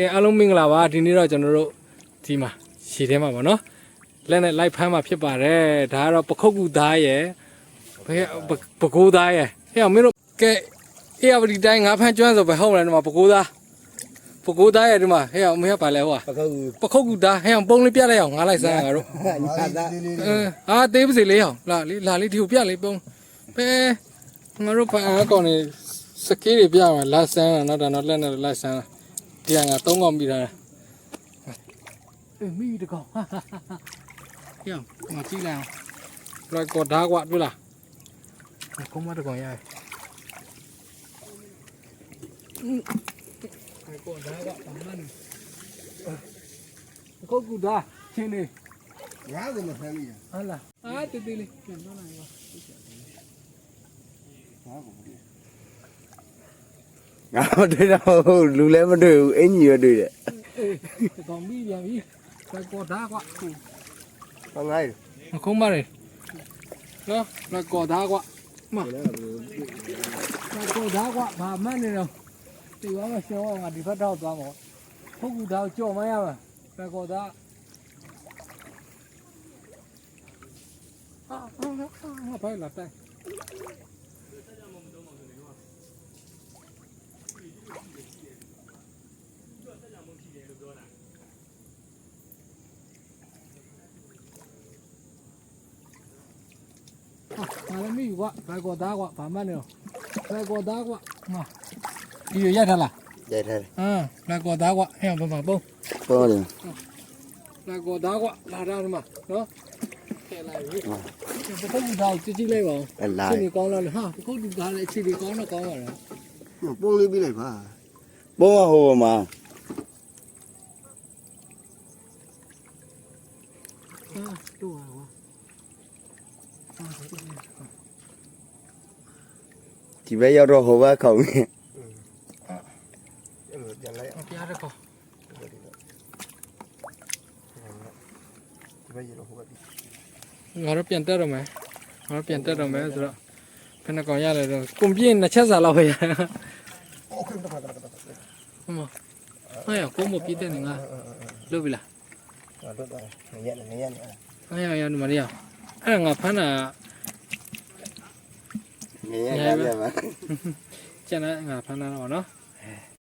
ကဲအားလုံးမင်္ဂလာပါဒီနေ့တော့ကျွန်တော်တို့ဒီမှာရှည်ထဲမှာပါနော်လက်နဲ့လိုက်ဖမ်းမှာဖြစ်ပါတယ်ဒါကတော့ပခုတ်ကူသားရယ်ပကိုးသားရယ်ဟဲ့မင်းတို့ကဲအေးအပဒီတိုင်းငါဖမ်းကျွမ်းဆိုပဲဟုတ်တယ်ဒီမှာပကိုးသားရယ်ဒီမှာဟဲ့မင်းကပါလဲဟိုပခုတ်ကူသားဟဲ့ပုံလေးပြလိုက်အောင်ငါလိုက်စမ်းငါတို့ဟာသေးပါစေလေးအောင်လာလေးဒီကိုပြလေးပုံပဲငါတို့ဖမ်းအားကောင်းနေစကေးတွေပြမှာလာစမ်းတာနော်ဒါတော့လက်နဲ့လိုက်စမ်းဒီကငါ3កောင်ပြီးတာမိတကောင်ပြောင်းငါကြည့်လိုက်အောင်လိုက်ကောဓာကွာတွေ့လားကုန်းမတကောင်ရကောဓာကွာအမှန်ကိုကူဒါချင်းနေငါ့ကိုမဖမ်းမိရဟာလားအာတေးသေးလေးပြန်တော့လာရောငါ့ကိုမဖမ်းငါမတွေ့တော့လူလည်းမတွေ့ဘူးအင်ကြီးရတွေ့တယ်ကောင်ပြီးပြန်ပြီလိုက်ကောဓာကွာဟောငါ့ခုံးမရဲနော်လိုက်ကောဓာကွာမလိုက်ကောဓာကွာဘာမှန်းနေတော့ဒီကောင်းရှောင်းငါဒီဘက်တော့သွားမှာဟုတ်ကူတော့ကြော်မရပါလိုက်ကောဓာဟာဘာလာတိုင်ငါလည်းမိကွာလိုက်ကောသားကွာဘာမှန်းနေတော့လိုက်ကောသားကွာဟာဒီရရထားလားရိုက်ထားတယ်လိုက်ကောသားကွာဟဲ့ဘာမှပုံပေါ်တယ်လိုက်ကောသားကွာလာတာဒီမှာနော်ကဲလိုက်ပြီဘုခုတ်သားကြည့်လိုက်ပါဦးအခြေအနေကောင်းလားဟာဘုခုတ်သားလည်းအခြေအနေကောင်းတော့ကောင်းပါလားပုံလေးပြီးလိုက်ပါပေါ်ဟိုမှာတို့ပါကွာဒီဘက်ရောက်တော့ဟိုဘက်ခေါင်းနေပြန်လိုက်ပြားရကောဒီဘက်ရတော့ဟိုဘက်ငါတို့ပြန်တက်တော့မယ်ဆိုတော့ခဏကောင်ရတယ်တော့ကုန်ပြင်း2ချက်စာလောက်ပဲရဟုတ်ကဲ့တော့ဟုတ်မဟာရကိုမပြည့်တဲ့ငါလုပ်ပြီလားတော့တော့နေရဟာရမရအဲ့ငါဖမ်းတာနေရပါကျန်တဲ့ငါဖမ်းတာတော့နော်